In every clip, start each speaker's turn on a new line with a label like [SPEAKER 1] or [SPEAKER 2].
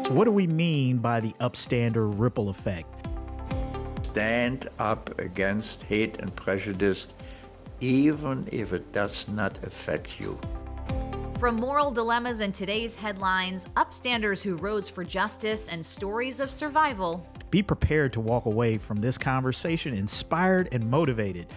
[SPEAKER 1] So what do we mean by the upstander ripple effect?
[SPEAKER 2] Stand up against hate and prejudice, even if it does not affect you.
[SPEAKER 3] From moral dilemmas in today's headlines, upstanders who rose for justice, and stories of survival.
[SPEAKER 1] Be prepared to walk away from this conversation inspired and motivated.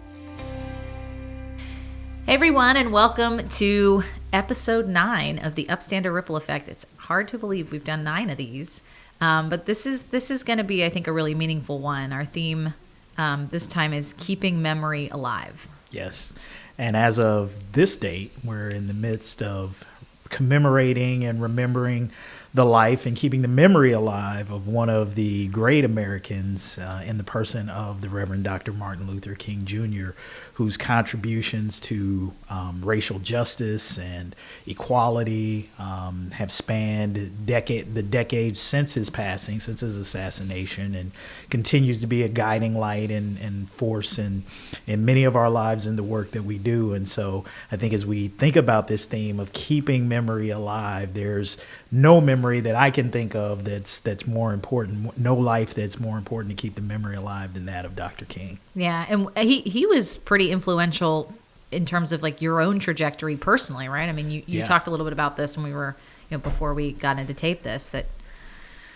[SPEAKER 3] Hey everyone, and welcome to episode 9 of the Upstander Ripple Effect. It's hard to believe we've done 9 of these, but this is going to be, I think, a really meaningful one. Our theme this time is keeping memory alive.
[SPEAKER 1] Yes, and as of this date, we're in the midst of commemorating and remembering the life and keeping the memory alive of one of the great Americans in the person of the Reverend Dr. Martin Luther King Jr., whose contributions to racial justice and equality have spanned the decades since his passing, since his assassination, and continues to be a guiding light and force in many of our lives and the work that we do. And so I think as we think about this theme of keeping memory alive, there's no memory that I can think of that's more important, no life that's more important to keep the memory alive than that of Dr. King.
[SPEAKER 3] Yeah, and he was pretty influential in terms of like your own trajectory personally, right? I mean, you talked a little bit about this when we were, before we got into tape this, that.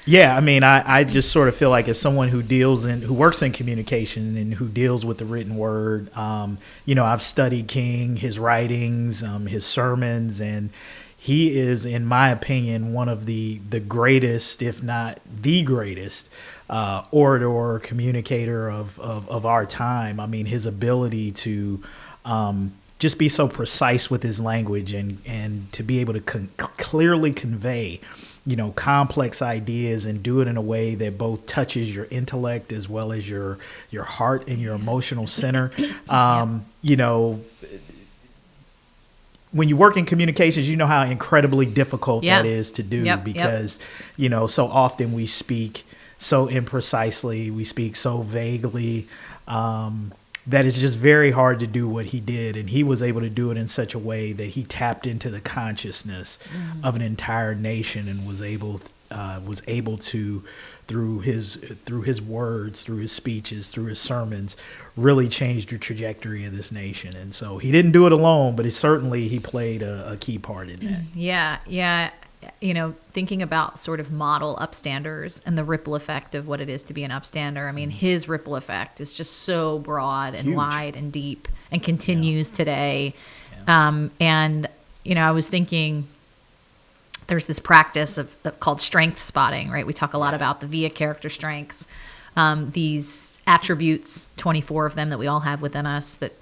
[SPEAKER 1] Yeah, I mean, I just sort of feel like as someone who works in communication and who deals with the written word, I've studied King, his writings, his sermons, and he is, in my opinion, one of the greatest, if not the greatest, orator, communicator of our time. I mean, his ability to just be so precise with his language and to be able to clearly convey, complex ideas and do it in a way that both touches your intellect as well as your heart and your emotional center. When you work in communications, you know how incredibly difficult that is to do because, so often we speak so imprecisely, we speak so vaguely, that it's just very hard to do what he did. And he was able to do it in such a way that he tapped into the consciousness of an entire nation and was able to, through his words, through his speeches, through his sermons, really changed the trajectory of this nation. And so he didn't do it alone, but he played a key part in that.
[SPEAKER 3] Yeah. Thinking about sort of model upstanders and the ripple effect of what it is to be an upstander. I mean, his ripple effect is just so broad and wide and deep and continues today. Yeah. I was thinking, there's this practice called strength spotting, right? We talk a lot about the VIA character strengths, these attributes, 24 of them that we all have within us that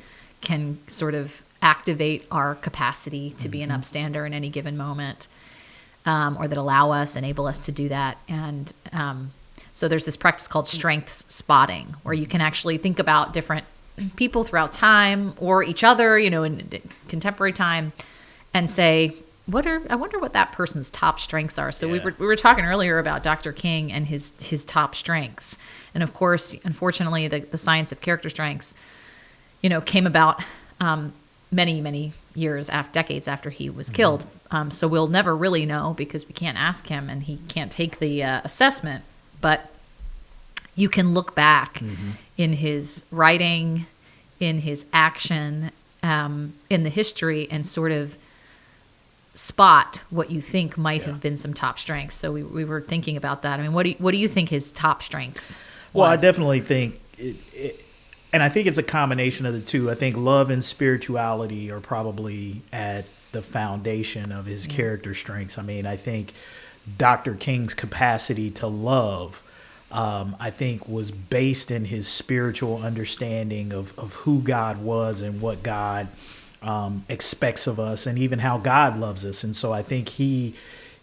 [SPEAKER 3] can sort of activate our capacity to be an upstander in any given moment, or that enable us to do that. And so there's this practice called strengths spotting, where you can actually think about different people throughout time or each other, in contemporary time, and say, I wonder what that person's top strengths are. So we were talking earlier about Dr. King and his top strengths. And of course, unfortunately, the science of character strengths, came about many, many years, decades after he was killed. So we'll never really know because we can't ask him and he can't take the assessment. But you can look back in his writing, in his action, in the history, and sort of spot what you think might have been some top strengths. So we were thinking about that. I mean, what do you think his top strength was?
[SPEAKER 1] Well, I definitely think and I think it's a combination of the two. I think love and spirituality are probably at the foundation of his character strengths. I mean, I think Dr. King's capacity to love, I think, was based in his spiritual understanding of who God was and what God expects of us, and even how God loves us. And so I think he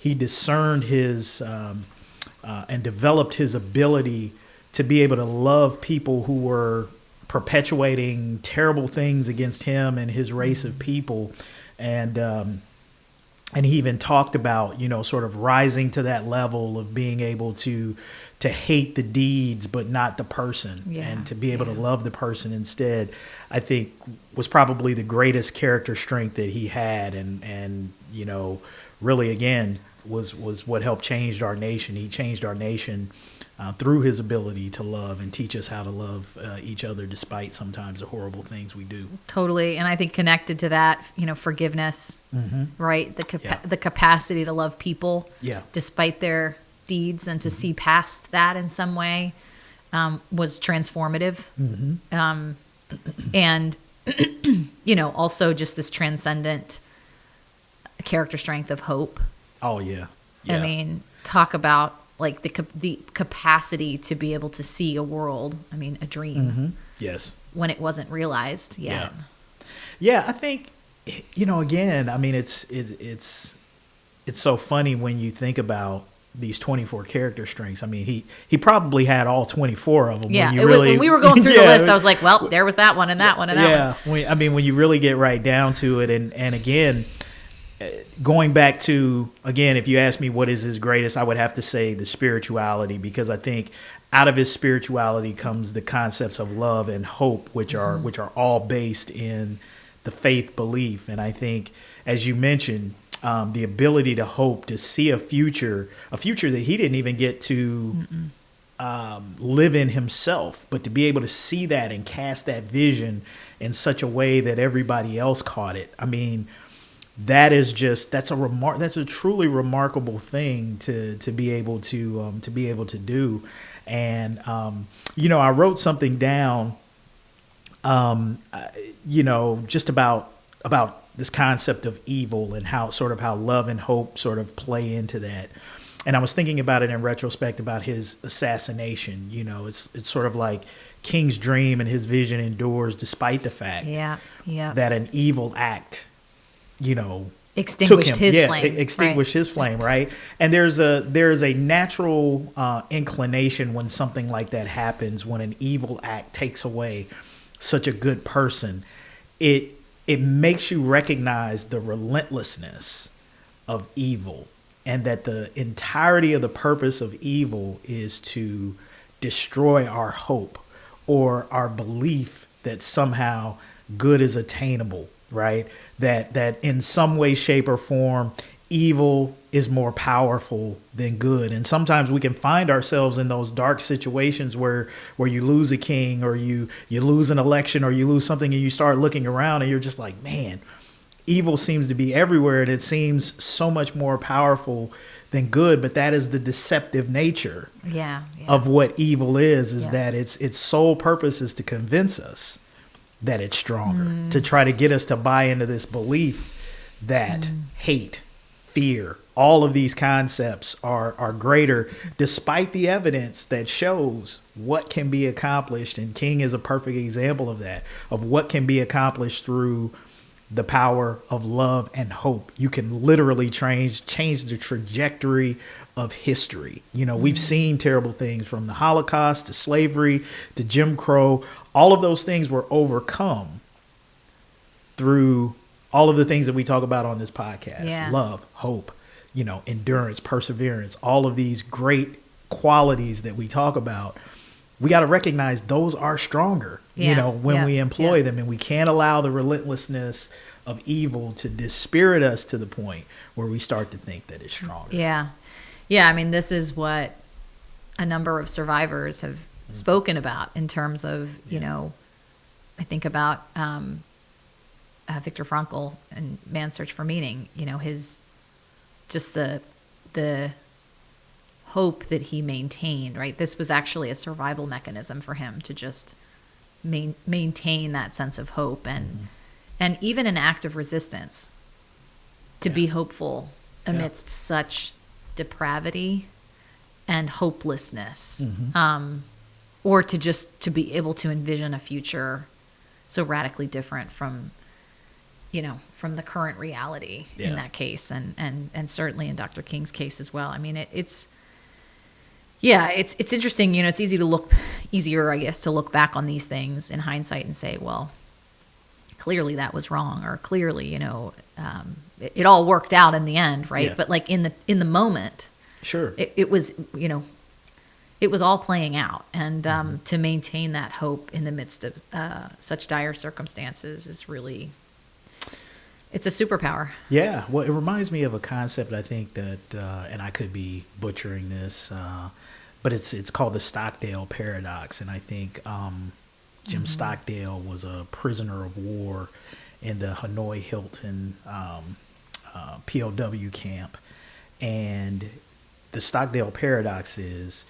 [SPEAKER 1] discerned his and developed his ability to be able to love people who were perpetuating terrible things against him and his race of people. And he even talked about, sort of rising to that level of being able to hate the deeds, but not the person, and to be able to love the person instead, I think was probably the greatest character strength that he had. And really, again, was what helped change our nation. He changed our nation through his ability to love and teach us how to love each other despite sometimes the horrible things we do.
[SPEAKER 3] Totally. And I think connected to that, forgiveness, right? The capacity to love people despite their deeds and to see past that in some way was transformative. And, also just this transcendent character strength of hope.
[SPEAKER 1] Oh, yeah.
[SPEAKER 3] I mean, talk about like the capacity to be able to see a world, a dream.
[SPEAKER 1] Yes.
[SPEAKER 3] When it wasn't realized yet.
[SPEAKER 1] Yeah, I think, again, it's so funny when you think about these 24 character strengths. He probably had all 24 of them.
[SPEAKER 3] Yeah,
[SPEAKER 1] when
[SPEAKER 3] we were going through the list, I was like, well, there was that one and that one and that one.
[SPEAKER 1] Yeah, when you really get right down to it, and again, going back to, again, if you ask me what is his greatest, I would have to say the spirituality, because I think out of his spirituality comes the concepts of love and hope, which are all based in the faith belief. And I think, as you mentioned, the ability to hope, to see a future that he didn't even get to live in himself, but to be able to see that and cast that vision in such a way that everybody else caught it. That's a truly remarkable thing to be able to do. And I wrote something down just about this concept of evil and how love and hope sort of play into that. And I was thinking about it in retrospect about his assassination. It's sort of like King's dream and his vision endures despite the fact that an evil act
[SPEAKER 3] extinguished his flame.
[SPEAKER 1] Extinguished his flame, right? And there's a natural inclination when something like that happens, when an evil act takes away such a good person. It makes you recognize the relentlessness of evil, and that the entirety of the purpose of evil is to destroy our hope or our belief that somehow good is attainable. Right? That in some way, shape, or form, evil is more powerful than good. And sometimes we can find ourselves in those dark situations where you lose a king, or you lose an election, or you lose something, and you start looking around and you're just like, man, evil seems to be everywhere, and it seems so much more powerful than good. But that is the deceptive nature of what evil is that its sole purpose is to convince us that it's stronger, to try to get us to buy into this belief that hate, fear, all of these concepts are greater, despite the evidence that shows what can be accomplished. And King is a perfect example of that, of what can be accomplished through the power of love and hope. You can literally change the trajectory of history. We've seen terrible things, from the Holocaust to slavery to Jim Crow. All of those things were overcome through all of the things that we talk about on this podcast. Love, hope, endurance, perseverance, all of these great qualities that we talk about. We got to recognize those are stronger, when we employ them, and we can't allow the relentlessness of evil to dispirit us to the point where we start to think that it's stronger.
[SPEAKER 3] Yeah. This is what a number of survivors have spoken about in terms of, I think about Viktor Frankl and Man's Search for Meaning, his, just the hope that he maintained, right? This was actually a survival mechanism for him to just maintain that sense of hope and even an act of resistance to be hopeful amidst such depravity and hopelessness, or to be able to envision a future so radically different from the current reality in that case, and certainly in Dr. King's case as well. It's interesting. It's easier, I guess, to look back on these things in hindsight and say, well, clearly that was wrong, or clearly, it all worked out in the end, right? But like in the moment,
[SPEAKER 1] sure,
[SPEAKER 3] it was, it was all playing out, and to maintain that hope in the midst of such dire circumstances is really It's a superpower.
[SPEAKER 1] Yeah, well, it reminds me of a concept I think that, and I could be butchering this, but it's called the Stockdale paradox, and I think Jim Stockdale was a prisoner of war in the Hanoi Hilton POW camp, and the Stockdale paradox is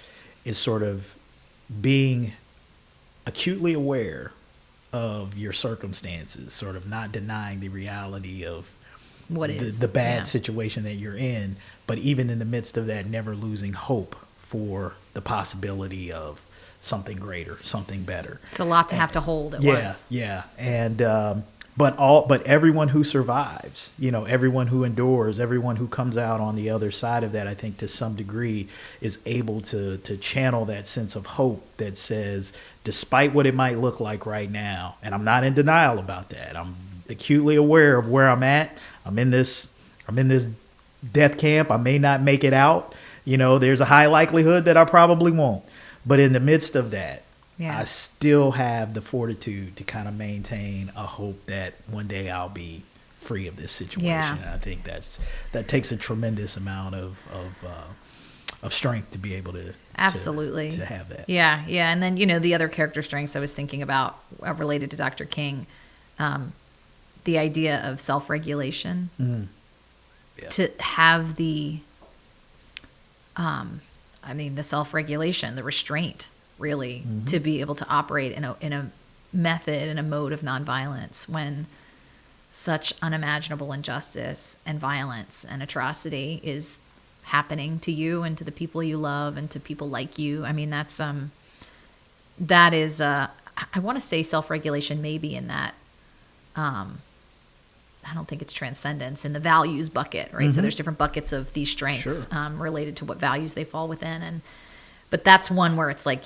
[SPEAKER 1] sort of being acutely aware of your circumstances, sort of not denying the reality of the bad situation that you're in, but even in the midst of that, never losing hope for the possibility of something greater, something better.
[SPEAKER 3] It's a lot to have to hold at once.
[SPEAKER 1] Yeah, and but everyone who survives, everyone who endures, everyone who comes out on the other side of that, I think to some degree is able to channel that sense of hope that says, despite what it might look like right now, and I'm not in denial about that. I'm acutely aware of where I'm at. I'm in this death camp. I may not make it out. There's a high likelihood that I probably won't. But in the midst of that, I still have the fortitude to kind of maintain a hope that one day I'll be free of this situation.
[SPEAKER 3] Yeah.
[SPEAKER 1] And I think that takes a tremendous amount of strength to be able to
[SPEAKER 3] absolutely
[SPEAKER 1] to have that.
[SPEAKER 3] Yeah. And then the other character strengths I was thinking about related to Dr. King, the idea of self-regulation, to have the the self-regulation, the restraint, really, to be able to operate in a method, in a mode of nonviolence when such unimaginable injustice and violence and atrocity is happening to you and to the people you love and to people like you. I mean, that is I want to say self-regulation maybe in that, I don't think it's transcendence, in the values bucket, right? So there's different buckets of these strengths related to what values they fall within. But that's one where it's like,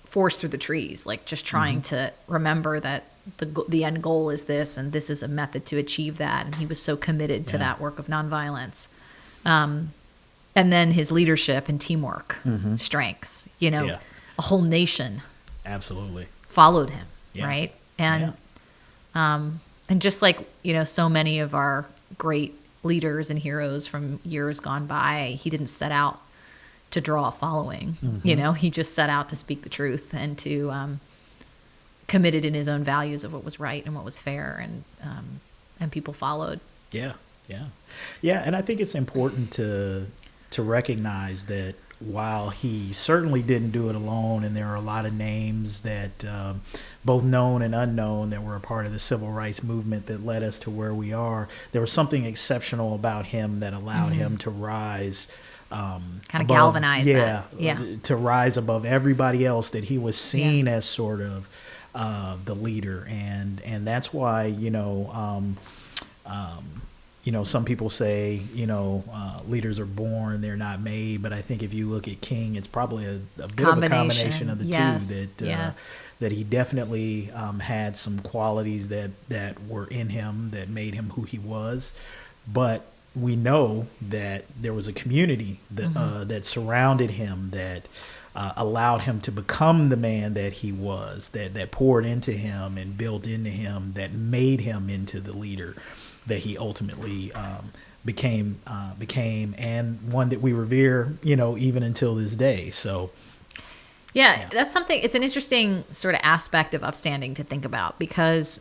[SPEAKER 3] force through the trees, like just trying to remember that the end goal is this, and this is a method to achieve that. And he was so committed to that work of nonviolence. And then his leadership and teamwork strengths, a whole nation
[SPEAKER 1] absolutely
[SPEAKER 3] followed him, right? And and just like, so many of our great leaders and heroes from years gone by, he didn't set out to draw a following. He just set out to speak the truth and to committed in his own values of what was right and what was fair, and people followed. Yeah.
[SPEAKER 1] And I think it's important to recognize that while he certainly didn't do it alone, and there are a lot of names that both known and unknown that were a part of the civil rights movement that led us to where we are, there was something exceptional about him that allowed him to rise
[SPEAKER 3] kind of galvanize that.
[SPEAKER 1] To rise above everybody else, that he was seen as sort of the leader, and that's why some people say leaders are born, they're not made, but I think if you look at King, it's probably a bit of a combination of the two, that he definitely had some qualities that were in him that made him who he was, but we know that there was a community that surrounded him, that allowed him to become the man that he was, that poured into him and built into him, that made him into the leader that he ultimately became, and one that we revere, even until this day. So,
[SPEAKER 3] that's something. It's an interesting sort of aspect of upstanding to think about, because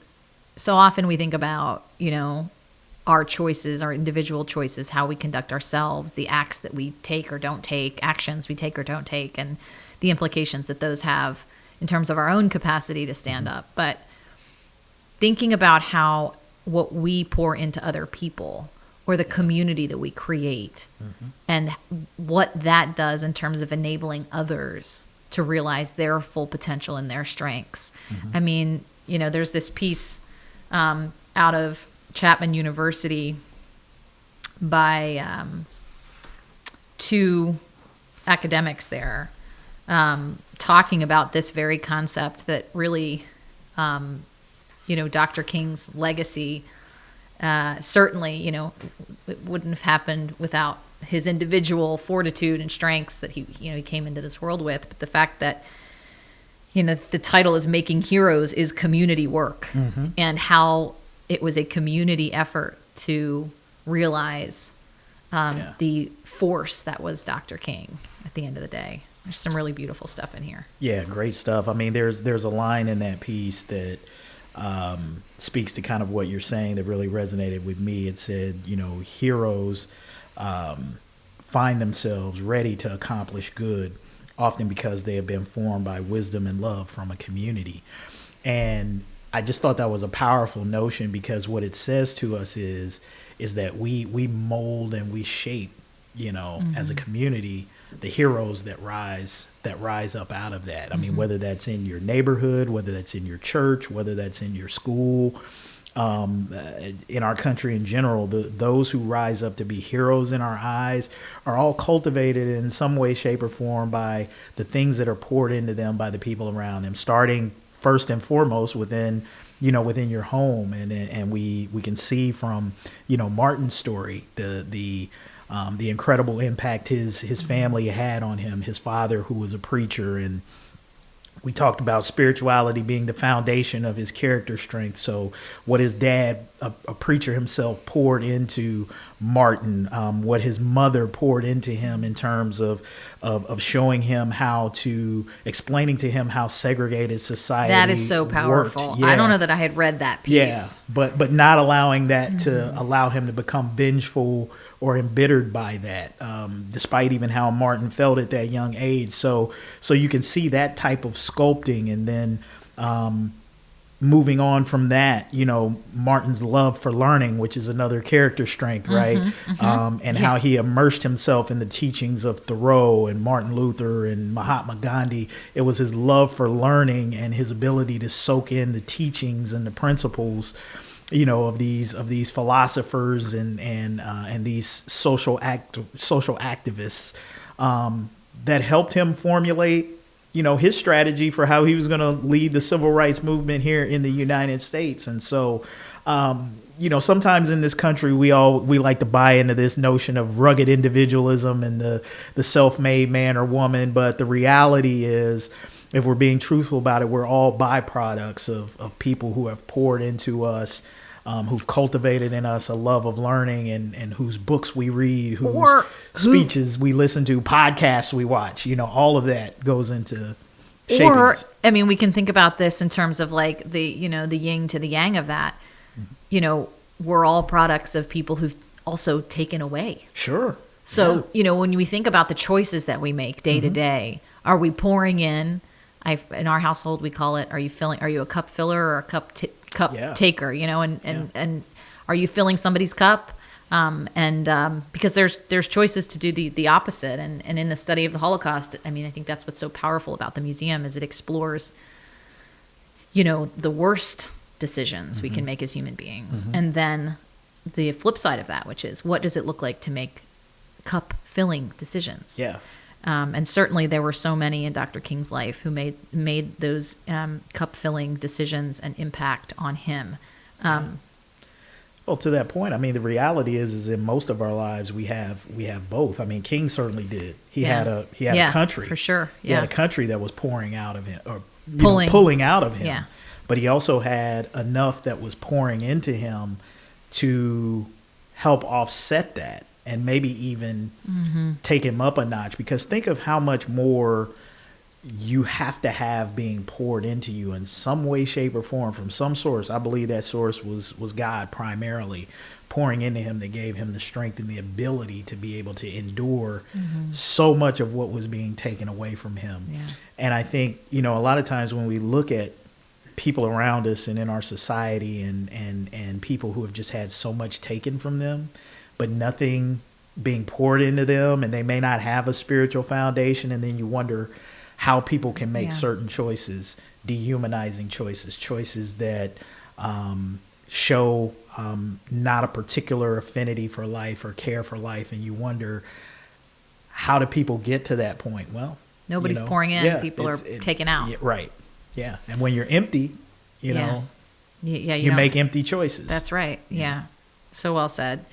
[SPEAKER 3] so often we think about, our choices, our individual choices, how we conduct ourselves, the acts that we take or don't take, actions we take or don't take, and the implications that those have in terms of our own capacity to stand up. But thinking about how what we pour into other people, or the community that we create, and what that does in terms of enabling others to realize their full potential and their strengths. I mean, there's this piece out of Chapman University by two academics there, talking about this very concept that really, Dr. King's legacy, certainly, it wouldn't have happened without his individual fortitude and strengths that he came into this world with. But the fact that, the title is Making Heroes is community work, and how it was a community effort to realize the force that was Dr. King at the end of the day. There's some really beautiful stuff in here.
[SPEAKER 1] Yeah, great stuff. I mean, there's a line in that piece that speaks to kind of what you're saying that really resonated with me. It said, heroes find themselves ready to accomplish good, often because they have been formed by wisdom and love from a community. And I just thought that was a powerful notion, because what it says to us is that we mold and we shape, as a community, the heroes that rise up out of that. I mean, whether that's in your neighborhood, whether that's in your church, whether that's in your school, in our country in general, those who rise up to be heroes in our eyes are all cultivated in some way, shape, or form by the things that are poured into them by the people around them, starting first and foremost within your home. And we can see from, Martin's story, the incredible impact his family had on him, his father, who was a preacher. And we talked about spirituality being the foundation of his character strength. So what his dad, a preacher himself, poured into Martin, what his mother poured into him in terms of showing him explaining to him how segregated society
[SPEAKER 3] That is so powerful.
[SPEAKER 1] Yeah.
[SPEAKER 3] I don't know that I had read that piece.
[SPEAKER 1] Yeah, but not allowing that to allow him to become vengeful or embittered by that, despite even how Martin felt at that young age. So you can see that type of sculpting. And then moving on from that, Martin's love for learning, which is another character strength, right? And how he immersed himself in the teachings of Thoreau and Martin Luther and Mahatma Gandhi. It was his love for learning and his ability to soak in the teachings and the principles, of these philosophers and these social activists that helped him formulate, his strategy for how he was going to lead the civil rights movement here in the United States. And so, sometimes in this country, we like to buy into this notion of rugged individualism and the self-made man or woman. But the reality is, if we're being truthful about it, we're all byproducts of people who have poured into us, who've cultivated in us a love of learning, and whose books we read, whose speeches we listen to, podcasts we watch. All of that goes into shaping us.
[SPEAKER 3] I mean, we can think about this in terms of like the yin to the yang of that. We're all products of people who've also taken away.
[SPEAKER 1] Sure.
[SPEAKER 3] So, when we think about the choices that we make day to day, are we pouring in? In our household, we call it, are you a cup filler or a cup taker, and are you filling somebody's cup? Because there's choices to do the opposite. And in the study of the Holocaust, I mean, I think that's what's so powerful about the museum is it explores, the worst decisions we can make as human beings. And then the flip side of that, which is what does it look like to make cup filling decisions? Yeah. And certainly there were so many in Dr. King's life who made those cup-filling decisions and impact on him.
[SPEAKER 1] Well, to that point, I mean, the reality is in most of our lives we have both. I mean, King certainly did. He had a country
[SPEAKER 3] for sure.
[SPEAKER 1] He had a country that was pouring out of him, or
[SPEAKER 3] pulling
[SPEAKER 1] out of him.
[SPEAKER 3] Yeah.
[SPEAKER 1] But he also had enough that was pouring into him to help offset that. And maybe even take him up a notch, because think of how much more you have to have being poured into you in some way, shape, or form from some source. I believe that source was God primarily pouring into him that gave him the strength and the ability to be able to endure so much of what was being taken away from him. Yeah. And I think, a lot of times when we look at people around us and in our society and people who have just had so much taken from them, but nothing being poured into them, and they may not have a spiritual foundation. And then you wonder how people can make certain choices, dehumanizing choices that show not a particular affinity for life or care for life. And you wonder, how do people get to that point? Well,
[SPEAKER 3] nobody's pouring in, people are taken out.
[SPEAKER 1] Yeah, right. Yeah. And when you're empty, you make empty choices.
[SPEAKER 3] That's right. Yeah. So well said.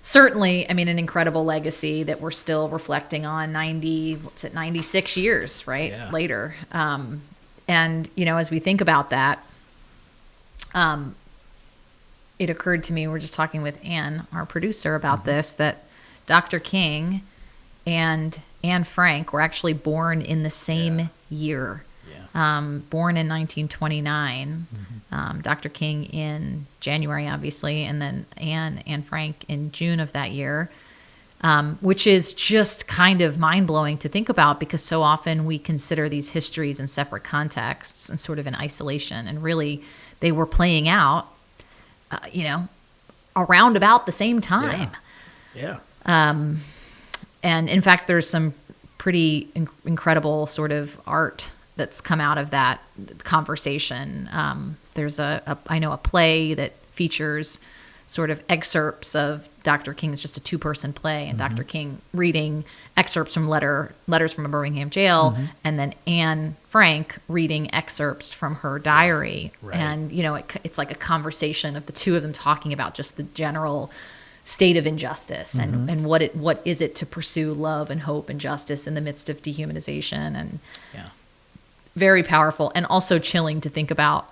[SPEAKER 3] Certainly, I mean, an incredible legacy that we're still reflecting on 96 years, right? Yeah. Later. And, as we think about that, it occurred to me, we're just talking with Anne, our producer, about this, that Dr. King and Anne Frank were actually born in the same year. Born in 1929. Dr. King in January, obviously, and then Anne Frank in June of that year, which is just kind of mind-blowing to think about, because so often we consider these histories in separate contexts and sort of in isolation, and really they were playing out, around about the same time. And in fact, there's some pretty incredible sort of art that's come out of that conversation. There's I know a play that features sort of excerpts of Dr. King. It's just a 2-person play, and Dr. King reading excerpts from letters from a Birmingham jail, and then Anne Frank reading excerpts from her diary.
[SPEAKER 1] Right.
[SPEAKER 3] And, it's like a conversation of the two of them talking about just the general state of injustice and what is it to pursue love and hope and justice in the midst of dehumanization. And very powerful, and also chilling to think about,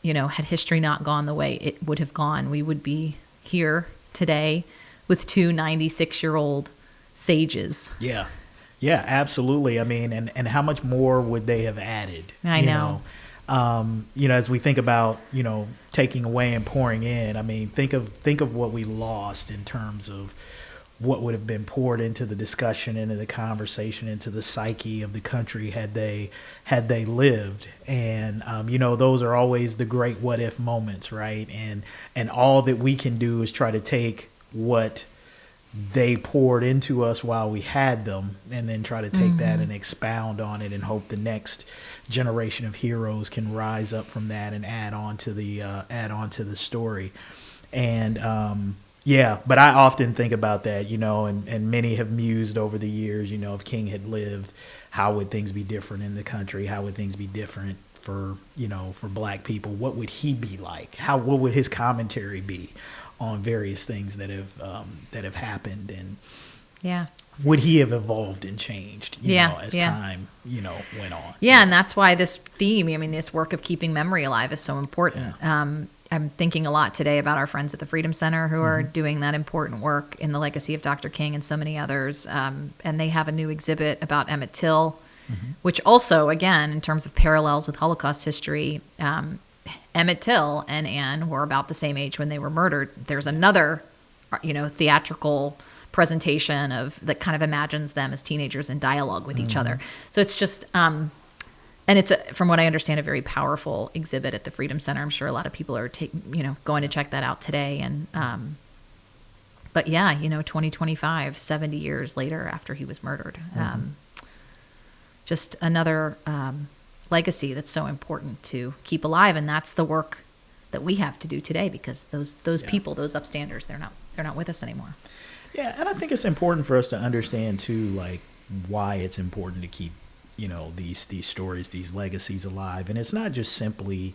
[SPEAKER 3] had history not gone the way it would have gone, we would be here today with 2 96-year-old sages.
[SPEAKER 1] Yeah, absolutely. I mean, and how much more would they have added?
[SPEAKER 3] I know.
[SPEAKER 1] As we think about, taking away and pouring in, I mean, think of what we lost in terms of what would have been poured into the discussion, into the conversation, into the psyche of the country had they lived. And those are always the great what if moments, right? And all that we can do is try to take what they poured into us while we had them, and then try to take that and expound on it, and hope the next generation of heroes can rise up from that and add on to the story. And but I often think about that, and many have mused over the years, if King had lived, how would things be different in the country? How would things be different for Black people? What would he be like? What would his commentary be on various things that have happened? And would he have evolved and changed, as time, went on? Yeah,
[SPEAKER 3] and that's why this theme, this work of keeping memory alive is so important. I'm thinking a lot today about our friends at the Freedom Center who are doing that important work in the legacy of Dr. King and so many others. And they have a new exhibit about Emmett Till, which also, again, in terms of parallels with Holocaust history, Emmett Till and Anne were about the same age when they were murdered. There's another, theatrical presentation that kind of imagines them as teenagers in dialogue with each other. So it's just... and it's, from what I understand, a very powerful exhibit at the Freedom Center. I'm sure a lot of people are going to check that out today. And but 2025, 70 years later after he was murdered, just another legacy that's so important to keep alive. And that's the work that we have to do today, because those people, those upstanders, they're not with us anymore.
[SPEAKER 1] Yeah, and I think it's important for us to understand too, like, why it's important to keep these stories, these legacies alive. And it's not just simply,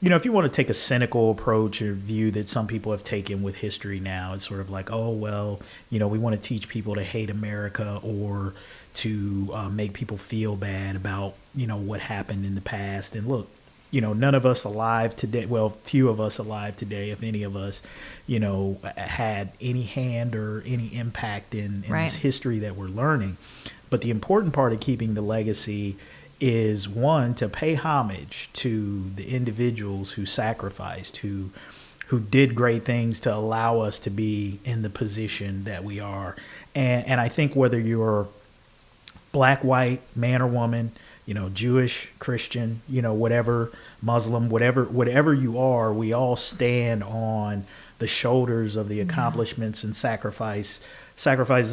[SPEAKER 1] if you want to take a cynical approach or view that some people have taken with history now, it's sort of like, oh, well, we want to teach people to hate America, or to make people feel bad about, what happened in the past. And look, none of us alive today, well, few of us alive today, if any of us, had any hand or any impact in this history that we're learning. But the important part of keeping the legacy is, one, to pay homage to the individuals who sacrificed, who did great things to allow us to be in the position that we are. And I think whether you're Black, white, man or woman, Jewish, Christian, whatever, Muslim, whatever you are, we all stand on the shoulders of the accomplishments and sacrifices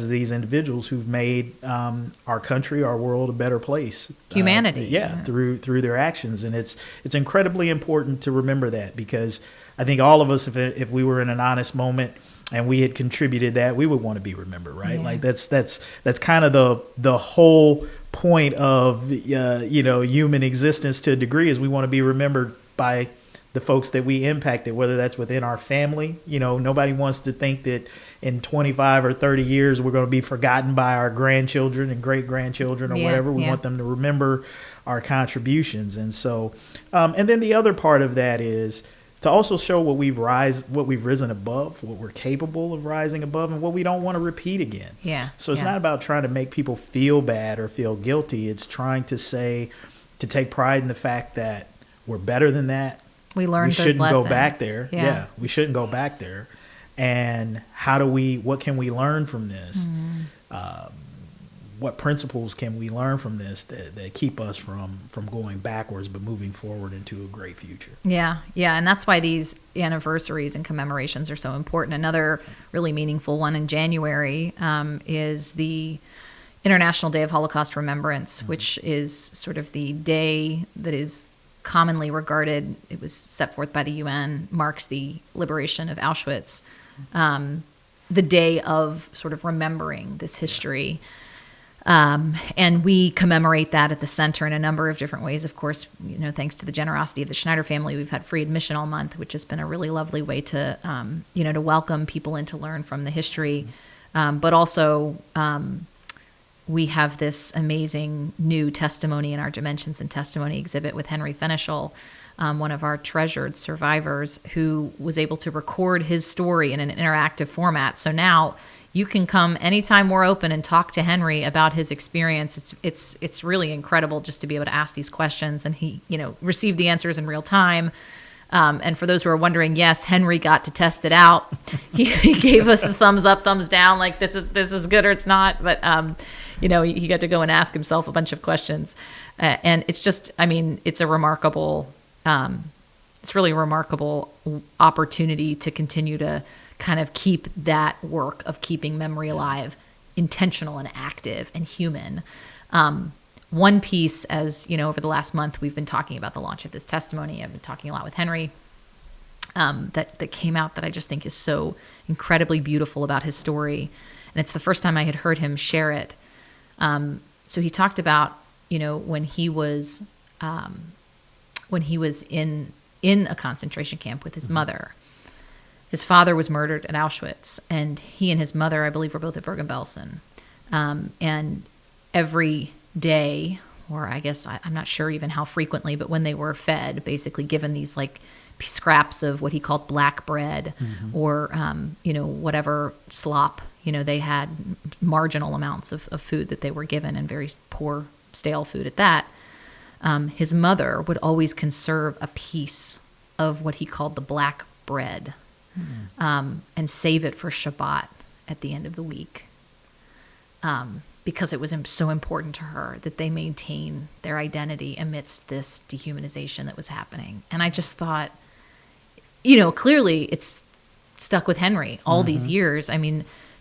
[SPEAKER 1] of these individuals who've made our country, our world, a better place.
[SPEAKER 3] Humanity.
[SPEAKER 1] Through their actions. And it's incredibly important to remember that, because I think all of us, if we were in an honest moment and we had contributed that, we would want to be remembered, right? Yeah. Like that's kind of the whole point of human existence to a degree, is we want to be remembered by the folks that we impacted, whether that's within our family. Nobody wants to think that in 25 or 30 years we're going to be forgotten by our grandchildren and great grandchildren or whatever. We want them to remember our contributions. And so and then the other part of that is to also show what we've risen above, what we're capable of rising above, and what we don't want to repeat again.
[SPEAKER 3] Yeah.
[SPEAKER 1] So it's
[SPEAKER 3] yeah.
[SPEAKER 1] not about trying to make people feel bad or feel guilty. It's trying to take pride in the fact that we're better than that.
[SPEAKER 3] We learned
[SPEAKER 1] We
[SPEAKER 3] those
[SPEAKER 1] shouldn't
[SPEAKER 3] lessons.
[SPEAKER 1] go back there.
[SPEAKER 3] Yeah.
[SPEAKER 1] We shouldn't go back there. And what can we learn from this? What principles can we learn from this that keep us from going backwards but moving forward into a great future?
[SPEAKER 3] Yeah, and that's why these anniversaries and commemorations are so important. Another really meaningful one in January is the International Day of Holocaust Remembrance, which is sort of the day that is commonly regarded, it was set forth by the UN, marks the liberation of Auschwitz, the day of sort of remembering this history. And we commemorate that at the center in a number of different ways. Of course, thanks to the generosity of the Schneider family, we've had free admission all month, which has been a really lovely way to, to welcome people in to learn from the history. But also, we have this amazing new testimony in our Dimensions and Testimony exhibit with Henry Fenichel, one of our treasured survivors, who was able to record his story in an interactive format. So now you can come anytime we're open and talk to Henry about his experience. It's really incredible just to be able to ask these questions, and he received the answers in real time. And for those who are wondering, yes, Henry got to test it out. He gave us a thumbs up, thumbs down, like this is good or it's not. But he got to go and ask himself a bunch of questions, and it's just, it's a remarkable, it's really a remarkable opportunity to continue to kind of keep that work of keeping memory alive, intentional and active and human. One piece, as over the last month, we've been talking about the launch of this testimony. I've been talking a lot with Henry, that came out that I just think is so incredibly beautiful about his story. And it's the first time I had heard him share it. So he talked about, when he was in a concentration camp with his mother. His father was murdered at Auschwitz, and he and his mother, I believe, were both at Bergen-Belsen. And every day, or I guess I'm not sure even how frequently, but when they were fed, basically given these like scraps of what he called black bread, or whatever slop, they had marginal amounts of food that they were given, and very poor, stale food at that. His mother would always conserve a piece of what he called the black bread, and save it for Shabbat at the end of the week. Because it was so important to her that they maintain their identity amidst this dehumanization that was happening. And I just thought, clearly it's stuck with Henry all these years.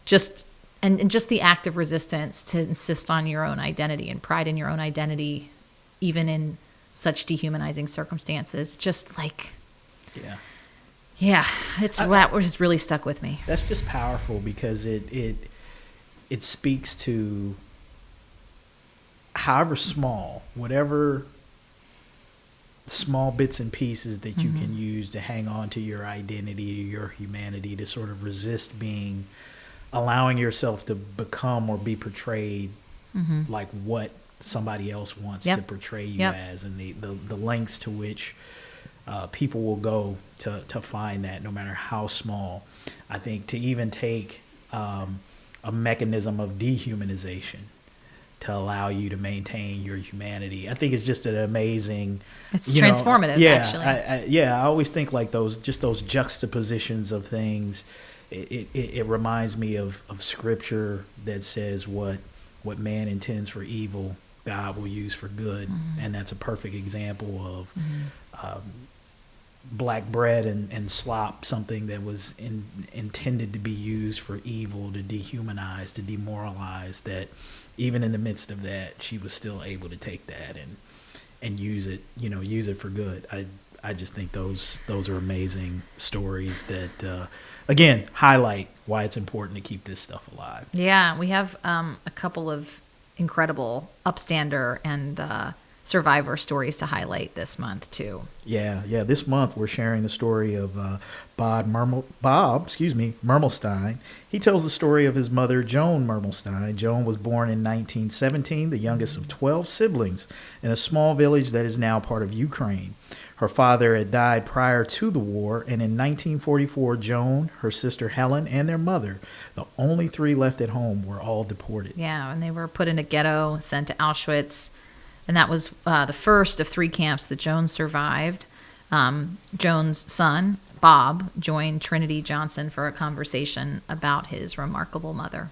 [SPEAKER 3] Just the act of resistance to insist on your own identity and pride in your own identity, even in such dehumanizing circumstances, just like, that has really stuck with me.
[SPEAKER 1] That's just powerful, because it speaks to, however small, whatever small bits and pieces that you can use to hang on to your identity, your humanity, to sort of resist allowing yourself to become or be portrayed like what somebody else wants to portray you as, and the lengths to which people will go to find that, no matter how small. I think to even take a mechanism of dehumanization to allow you to maintain your humanity, I think it's just an amazing.
[SPEAKER 3] It's transformative, actually.
[SPEAKER 1] I always think like those juxtapositions of things. It reminds me of scripture that says what man intends for evil, God will use for good, and that's a perfect example of black bread and slop, something that was intended to be used for evil, to dehumanize, to demoralize, that even in the midst of that, she was still able to take that and use it for good. I just think those are amazing stories that, again, highlight why it's important to keep this stuff alive.
[SPEAKER 3] Yeah, we have a couple of incredible Upstander and survivor stories to highlight this month too.
[SPEAKER 1] Yeah. This month we're sharing the story of Bob Mermelstein. He tells the story of his mother, Joan Mermelstein. Joan was born in 1917, the youngest of 12 siblings, in a small village that is now part of Ukraine. Her father had died prior to the war, and in 1944, Joan, her sister Helen, and their mother, the only three left at home, were all deported.
[SPEAKER 3] Yeah, and they were put in a ghetto, sent to Auschwitz, and that was the first of three camps that Joan survived. Joan's son, Bob, joined Trinity Johnson for a conversation about his remarkable mother.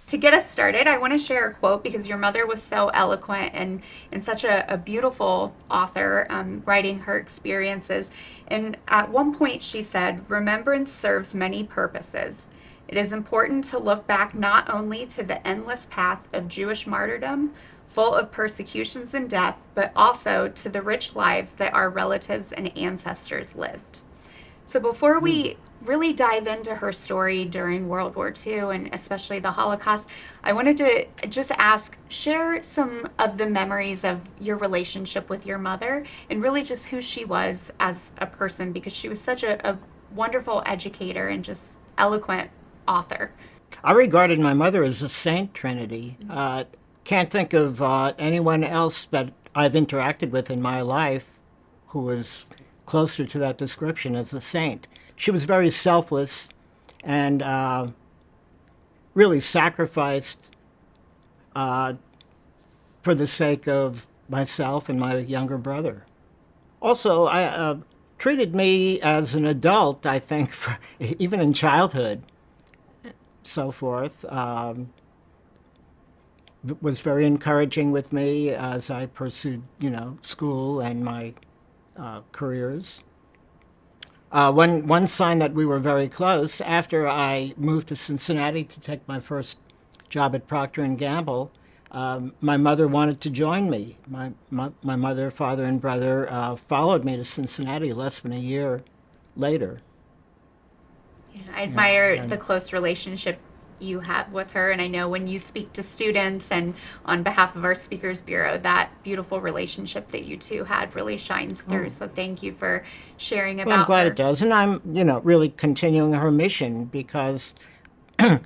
[SPEAKER 4] To get us started, I want to share a quote because your mother was so eloquent and such a beautiful author, writing her experiences. And at one point she said, "Remembrance serves many purposes. It is important to look back not only to the endless path of Jewish martyrdom, full of persecutions and death, but also to the rich lives that our relatives and ancestors lived." So before we really dive into her story during World War II and especially the Holocaust, I wanted to just ask, share some of the memories of your relationship with your mother and really just who she was as a person, because she was such a wonderful educator and just eloquent author.
[SPEAKER 5] I regarded my mother as a saint, Trinity. Can't think of anyone else that I've interacted with in my life who was closer to that description as a saint. She was very selfless and really sacrificed for the sake of myself and my younger brother. Also, I treated me as an adult, I think, even in childhood, so forth. Was very encouraging with me as I pursued, school and my careers. One sign that we were very close, after I moved to Cincinnati to take my first job at Procter & Gamble, my mother wanted to join me. My mother, father, and brother followed me to Cincinnati less than a year later.
[SPEAKER 4] Yeah, I admire the close relationship you have with her, and I know when you speak to students and on behalf of our Speakers Bureau, that beautiful relationship that you two had really shines through. So thank you for sharing about
[SPEAKER 5] Well, I'm glad
[SPEAKER 4] her.
[SPEAKER 5] it does, and I'm really continuing her mission because it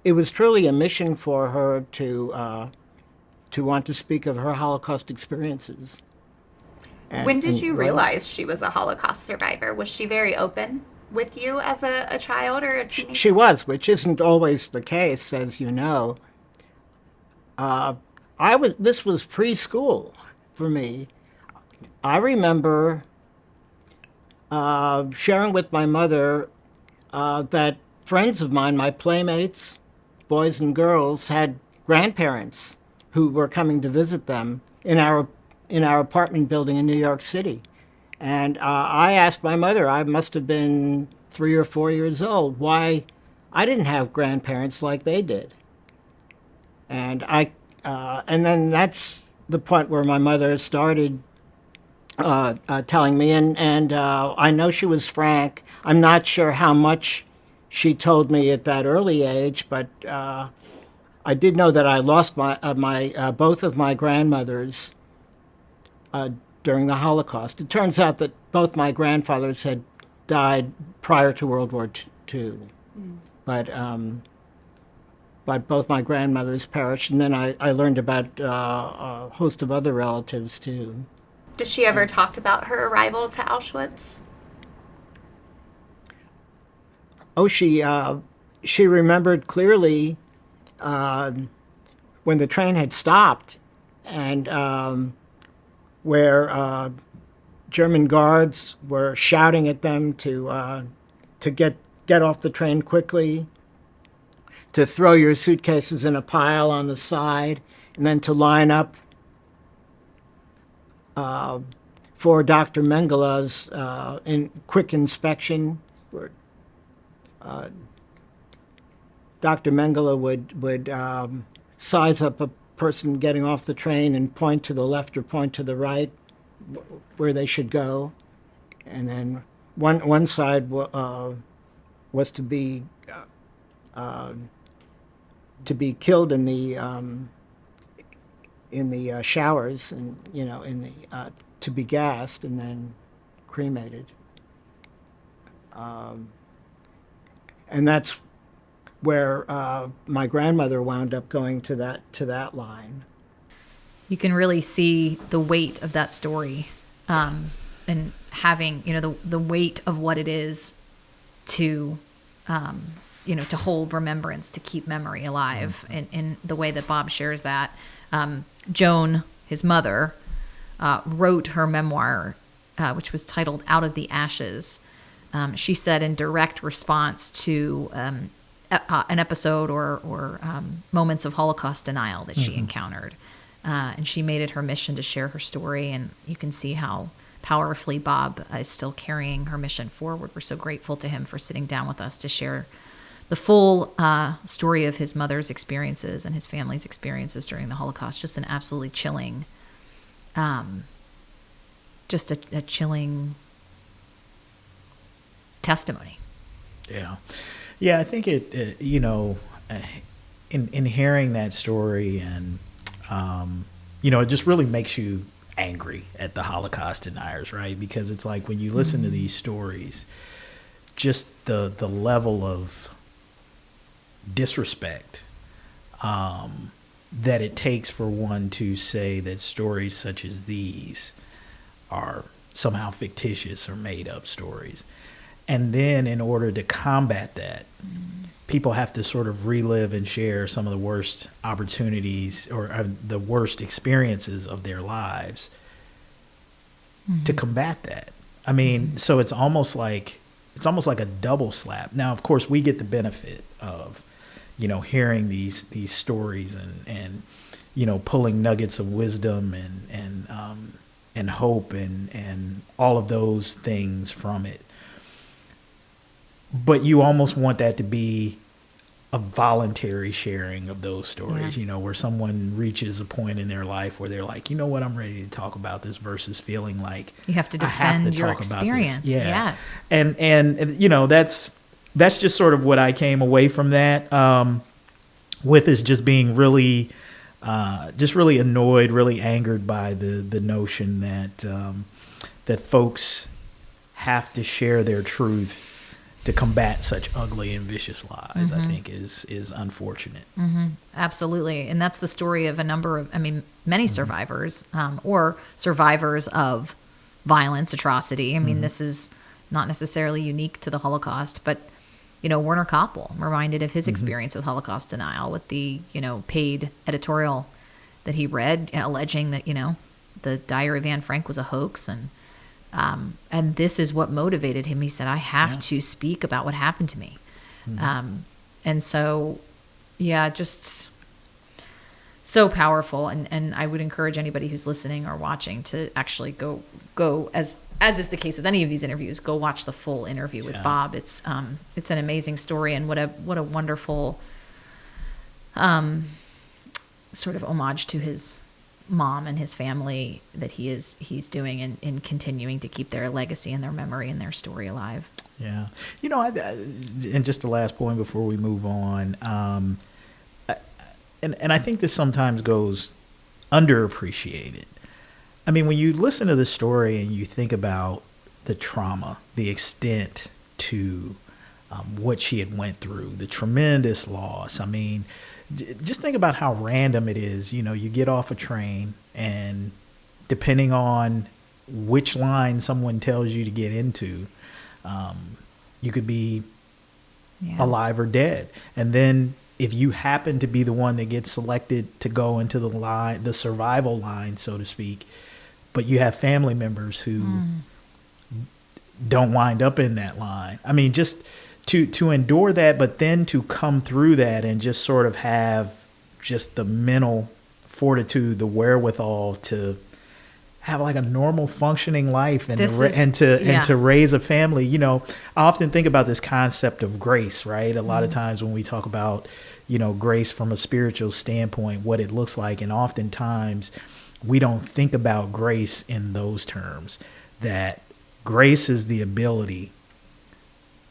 [SPEAKER 5] was truly a mission for her to want to speak of her Holocaust experiences.
[SPEAKER 4] When did you realize she was a Holocaust survivor? Was she very open with you as a child or a teenager?
[SPEAKER 5] She was, which isn't always the case, as you know. This was preschool for me. I remember sharing with my mother that friends of mine, my playmates, boys and girls, had grandparents who were coming to visit them in our apartment building in New York City. And I asked my mother, I must have been 3 or 4 years old, why I didn't have grandparents like they did. And and then that's the point where my mother started telling me, and I know she was frank. I'm not sure how much she told me at that early age, but I did know that I lost both of my grandmothers during the Holocaust. It turns out that both my grandfathers had died prior to World War II, but both my grandmothers perished, and then I learned about a host of other relatives too.
[SPEAKER 4] Did she ever talk about her arrival to Auschwitz?
[SPEAKER 5] Oh, she remembered clearly when the train had stopped, and where German guards were shouting at them to get off the train quickly, to throw your suitcases in a pile on the side, and then to line up for Dr. Mengele's quick inspection. Dr. Mengele would size up a person getting off the train and point to the left or point to the right where they should go, and then one side was to be killed in the showers, and to be gassed and then cremated, and that's where my grandmother wound up going to that line.
[SPEAKER 3] You can really see the weight of that story and having, the weight of what it is to, to hold remembrance, to keep memory alive in the way that Bob shares that. Joan, his mother, wrote her memoir, which was titled Out of the Ashes. She said in direct response to an episode or moments of Holocaust denial that she encountered. And she made it her mission to share her story. And you can see how powerfully Bob is still carrying her mission forward. We're so grateful to him for sitting down with us to share the full story of his mother's experiences and his family's experiences during the Holocaust. Just an absolutely chilling, just a chilling testimony.
[SPEAKER 1] Yeah. Yeah, I think in hearing that story and, it just really makes you angry at the Holocaust deniers, right? Because it's like when you listen to these stories, just the level of disrespect that it takes for one to say that stories such as these are somehow fictitious or made up stories. And then in order to combat that, people have to sort of relive and share some of the worst opportunities or the worst experiences of their lives to combat that. I mean, so it's almost like a double slap. Now, of course, we get the benefit of, hearing these stories and pulling nuggets of wisdom and hope and all of those things from it. But you almost want that to be a voluntary sharing of those stories, where someone reaches a point in their life where they're like, you know what, I'm ready to talk about this, versus feeling like
[SPEAKER 3] you have to defend your experience.
[SPEAKER 1] Yeah.
[SPEAKER 3] Yes.
[SPEAKER 1] And that's just sort of what I came away from that with, is just being really annoyed, really angered by the notion that folks have to share their truth to combat such ugly and vicious lies. I think is unfortunate.
[SPEAKER 3] Absolutely. And that's the story of many survivors, or survivors of violence, atrocity. This is not necessarily unique to the Holocaust, but, Werner Koppel, I'm reminded of his experience with Holocaust denial, with the, paid editorial that he read, alleging that, the Diary of Anne Frank was a hoax. And this is what motivated him. He said, I have to speak about what happened to me. And so, just so powerful. And I would encourage anybody who's listening or watching to actually go as is the case with any of these interviews, go watch the full interview with Bob. It's an amazing story, and what a wonderful sort of homage to his mom and his family that he's doing in continuing to keep their legacy and their memory and their story alive.
[SPEAKER 1] Yeah. And just the last point before we move on, and I think this sometimes goes underappreciated. When you listen to the story and you think about the trauma, the extent to what she had went through, the tremendous loss. Just think about how random it is. You get off a train, and depending on which line someone tells you to get into, you could be alive or dead. And then if you happen to be the one that gets selected to go into the survival line, so to speak, but you have family members who don't wind up in that line. Just to endure that, but then to come through that and just sort of have just the mental fortitude, the wherewithal to have like a normal functioning life and to raise a family. I often think about this concept of grace, right? A lot of times when we talk about, grace from a spiritual standpoint, what it looks like, and oftentimes we don't think about grace in those terms, that grace is the ability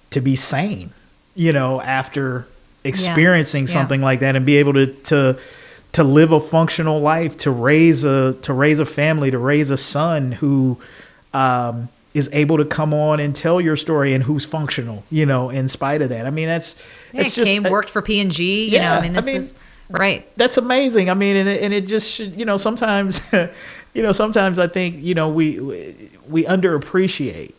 [SPEAKER 1] to be sane, after experiencing something like that, and be able to live a functional life, to raise a family, to raise a son who is able to come on and tell your story, and who's functional, in spite of that. That's just
[SPEAKER 3] worked for P&G, this was Right.
[SPEAKER 1] That's amazing. I mean, and it just should, sometimes, sometimes I think, we underappreciate,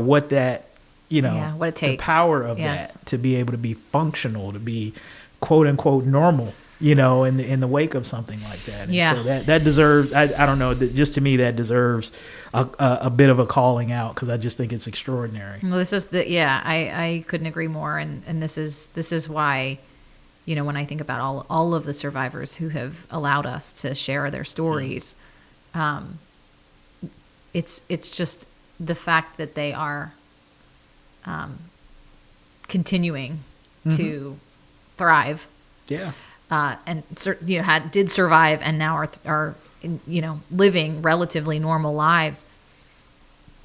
[SPEAKER 1] what that,
[SPEAKER 3] what it takes.
[SPEAKER 1] the power of
[SPEAKER 3] Yes.
[SPEAKER 1] that to be able to be functional, to be quote unquote normal, in the wake of something like that. And
[SPEAKER 3] Yeah.
[SPEAKER 1] so that deserves, I don't know, just to me, that deserves a bit of a calling out, because I just think it's extraordinary.
[SPEAKER 3] Well, this is I couldn't agree more. And this is why, when I think about all of the survivors who have allowed us to share their stories, it's just the fact that they are continuing to thrive.
[SPEAKER 1] Yeah.
[SPEAKER 3] And did survive and now are living relatively normal lives.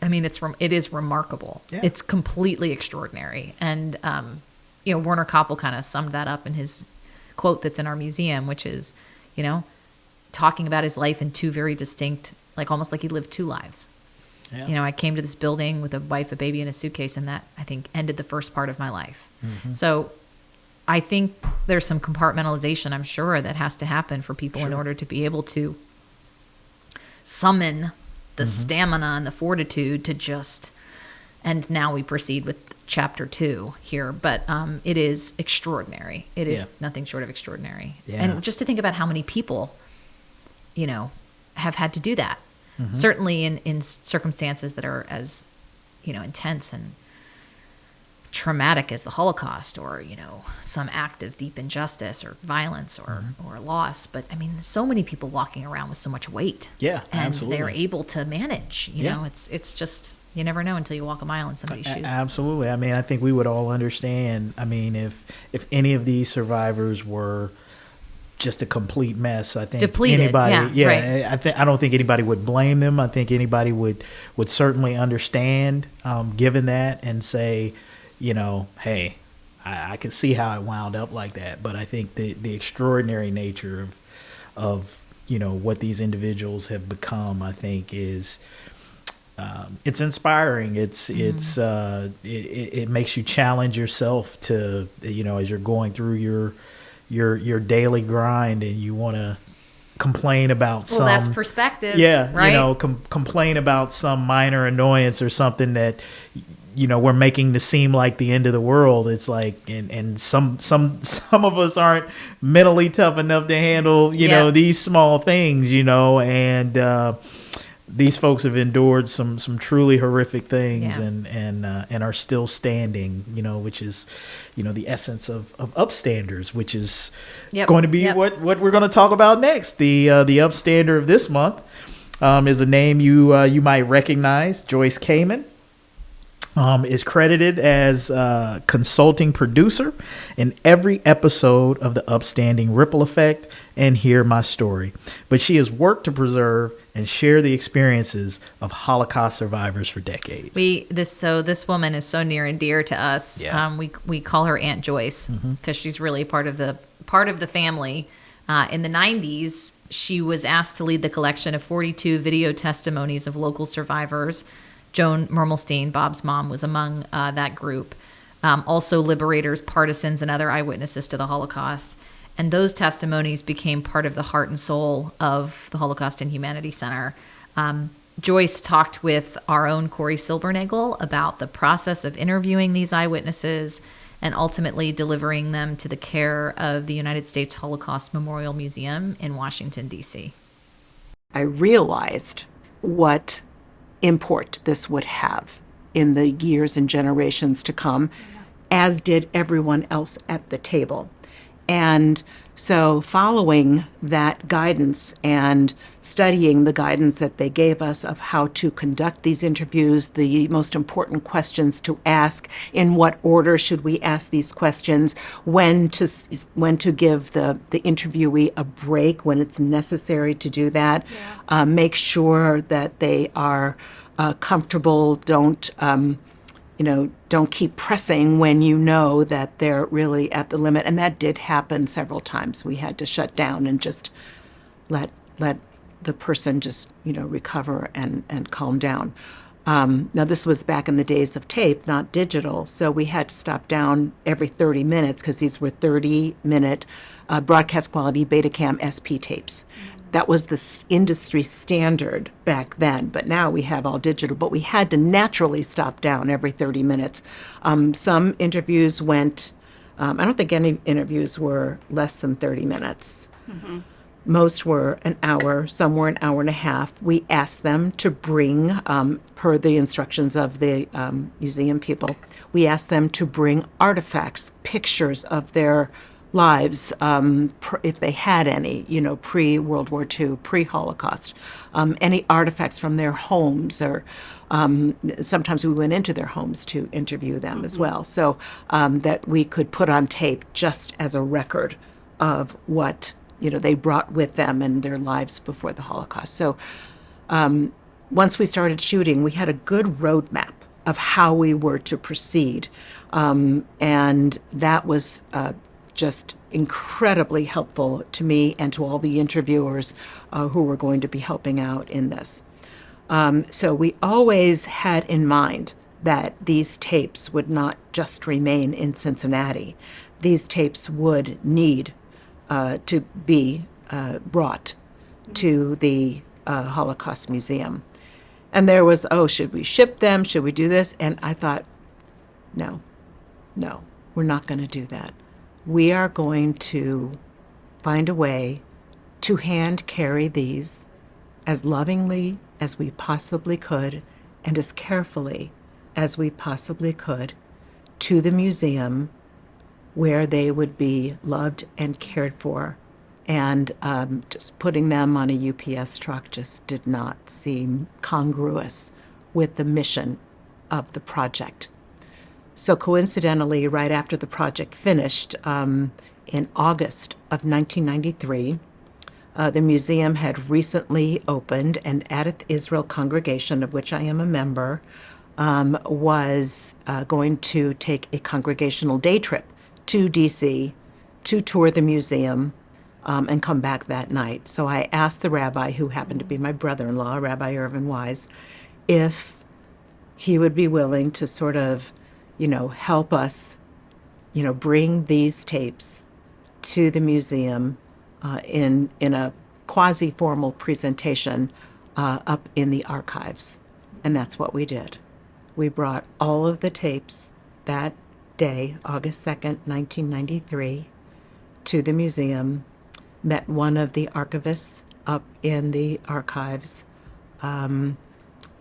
[SPEAKER 3] I mean, it is remarkable.
[SPEAKER 1] Yeah.
[SPEAKER 3] It's completely extraordinary. And Werner Koppel kind of summed that up in his quote that's in our museum, which is, talking about his life in two very distinct, almost like he lived two lives.
[SPEAKER 1] Yeah.
[SPEAKER 3] I came to this building with a wife, a baby, and a suitcase, and that, I think, ended the first part of my life.
[SPEAKER 1] Mm-hmm.
[SPEAKER 3] So I think there's some compartmentalization, I'm sure, that has to happen for people in order to be able to summon the stamina and the fortitude to just, and now we proceed with chapter 2 here, but it is extraordinary. It is nothing short of extraordinary.
[SPEAKER 1] Yeah.
[SPEAKER 3] And just to think about how many people, have had to do that. Certainly in circumstances that are as, intense and traumatic as the Holocaust, or some act of deep injustice or violence or loss. But I mean, so many people walking around with so much weight.
[SPEAKER 1] Yeah,
[SPEAKER 3] and
[SPEAKER 1] absolutely.
[SPEAKER 3] they're able to manage. It's just, you never know until you walk a mile in somebody's shoes.
[SPEAKER 1] Absolutely. I mean, I think we would all understand. I mean, if any of these survivors were just a complete mess, I think
[SPEAKER 3] Depleted,
[SPEAKER 1] anybody,
[SPEAKER 3] right.
[SPEAKER 1] I don't think anybody would blame them. I think anybody would certainly understand, given that, and say, hey, I can see how it wound up like that. But I think the extraordinary nature of what these individuals have become, I think, is it's inspiring. It makes you challenge yourself to, as you're going through your daily grind, and you want to complain about some.
[SPEAKER 3] Well, that's perspective.
[SPEAKER 1] Yeah,
[SPEAKER 3] right?
[SPEAKER 1] Complain about some minor annoyance or something that we're making to seem like the end of the world. It's like, and some of us aren't mentally tough enough to handle these small things, and these folks have endured some truly horrific things, and are still standing, which is the essence of Upstanders, which is going to be what we're going to talk about next. The Upstander of this month is a name you might recognize. Joyce Kamen is credited as consulting producer in every episode of the Upstanding Ripple Effect and Hear My Story. But she has worked to preserve and share the experiences of Holocaust survivors for decades.
[SPEAKER 3] This woman is so near and dear to us.
[SPEAKER 1] Yeah.
[SPEAKER 3] We call her Aunt Joyce because she's really part of the family. In the 90s, she was asked to lead the collection of 42 video testimonies of local survivors. Joan Mermelstein, Bob's mom, was among that group. Also liberators, partisans, and other eyewitnesses to the Holocaust. And those testimonies became part of the heart and soul of the Holocaust Humanity Center. Joyce talked with our own Corey Silbernagel about the process of interviewing these eyewitnesses and ultimately delivering them to the care of the United States Holocaust Memorial Museum in Washington, D.C.
[SPEAKER 6] I realized what import this would have in the years and generations to come, as did everyone else at the table. And so following that guidance and studying the guidance that they gave us of how to conduct these interviews, the most important questions to ask, in what order should we ask these questions, when to give the interviewee a break when it's necessary to do that, make sure that they are comfortable, don't keep pressing when you know that they're really at the limit. And that did happen several times. We had to shut down and just let the person just, recover and calm down. Now, this was back in the days of tape, not digital, so we had to stop down every 30 minutes because these were 30-minute broadcast quality Betacam SP tapes. That was the industry standard back then, but now we have all digital. But we had to naturally stop down every 30 minutes. Some interviews went, I don't think any interviews were less than 30 minutes. Most were an hour, some were an hour and a half. We asked them to bring, per the instructions of the museum people, we asked them to bring artifacts, pictures of their lives, if they had any, pre-World War II, pre-Holocaust, any artifacts from their homes, or sometimes we went into their homes to interview them as well, so that we could put on tape just as a record of what they brought with them and their lives before the Holocaust. So once we started shooting, we had a good roadmap of how we were to proceed. And that was just incredibly helpful to me and to all the interviewers who were going to be helping out in this. So we always had in mind that these tapes would not just remain in Cincinnati. These tapes would need to be brought to the Holocaust Museum. And there was, should we ship them? Should we do this? And I thought, no, we're not going to do that. We are going to find a way to hand carry these as lovingly as we possibly could and as carefully as we possibly could to the museum, where they would be loved and cared for. And just putting them on a UPS truck just did not seem congruous with the mission of the project. So coincidentally, right after the project finished, in August of 1993, the museum had recently opened, and Addith Israel congregation, of which I am a member, was going to take a congregational day trip to DC to tour the museum and come back that night. So I asked the rabbi, who happened to be my brother-in-law, Rabbi Irvin Wise, if he would be willing to sort of, help us, bring these tapes to the museum in a quasi-formal presentation up in the archives. And that's what we did. We brought all of the tapes that day, August 2nd, 1993, to the museum, met one of the archivists up in the archives.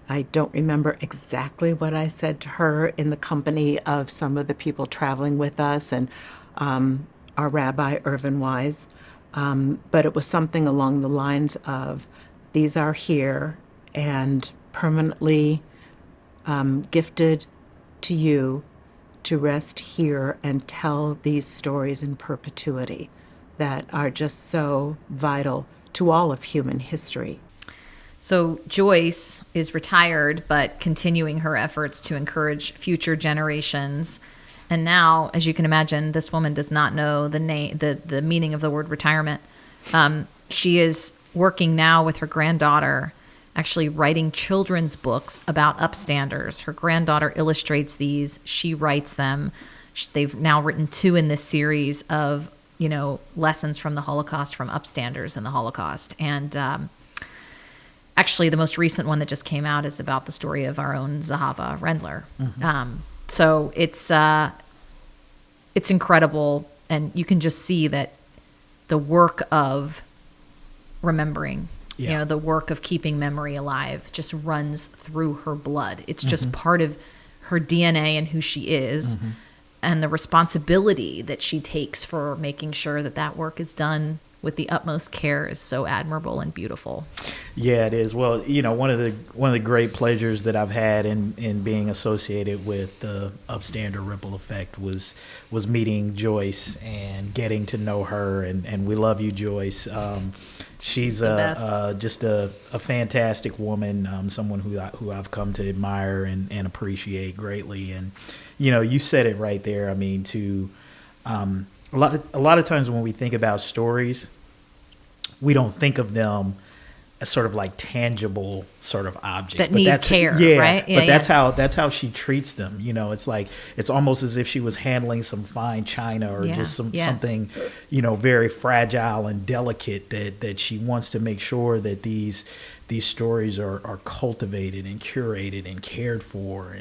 [SPEAKER 6] I don't remember exactly what I said to her in the company of some of the people traveling with us and our Rabbi Irvin Wise, but it was something along the lines of, these are here and permanently gifted to you to rest here and tell these stories in perpetuity that are just so vital to all of human history.
[SPEAKER 3] So Joyce is retired, but continuing her efforts to encourage future generations. And now, as you can imagine, this woman does not know the meaning of the word retirement. She is working now with her granddaughter, actually writing children's books about upstanders. Her granddaughter illustrates these. She writes them. They've now written 2 in this series of, lessons from the Holocaust, from upstanders in the Holocaust. And actually, the most recent one that just came out is about the story of our own Zahava Rendler. Mm-hmm. So it's incredible. And you can just see that the work of remembering, the work of keeping memory alive just runs through her blood. It's just part of her DNA and who she is, and the responsibility that she takes for making sure that that work is done with the utmost care is so admirable and beautiful. Yeah, it is. Well, one of the great pleasures that I've had in being associated with the Upstander Ripple Effect was meeting Joyce and getting to know her, and we love you, Joyce. She's just a fantastic woman, someone who I've come to admire and appreciate greatly. And you said it right there. I mean, a lot of times when we think about stories, we don't think of them
[SPEAKER 1] sort of like tangible sort of objects
[SPEAKER 3] That need
[SPEAKER 1] that's
[SPEAKER 3] care,
[SPEAKER 1] yeah,
[SPEAKER 3] right? Yeah,
[SPEAKER 1] but
[SPEAKER 3] yeah.
[SPEAKER 1] that's how she treats them. You know, it's like it's almost as if she was handling some fine china or
[SPEAKER 3] Yeah,
[SPEAKER 1] just
[SPEAKER 3] yes.
[SPEAKER 1] something, you know, very fragile and delicate that she wants to make sure that these stories are cultivated and curated and cared for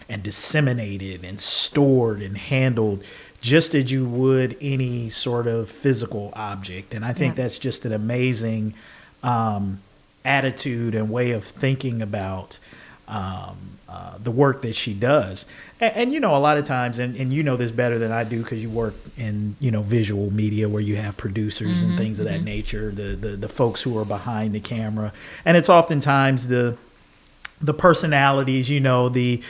[SPEAKER 1] and disseminated and stored and handled just as you would any sort of physical object. And I think
[SPEAKER 3] Yeah.
[SPEAKER 1] that's just an amazing attitude and way of thinking about the work that she does. And you know, a lot of times, and you know this better than I do because you work in, you know, visual media where you have producers and things of that nature, the folks who are behind the camera. And it's oftentimes the personalities, you know, the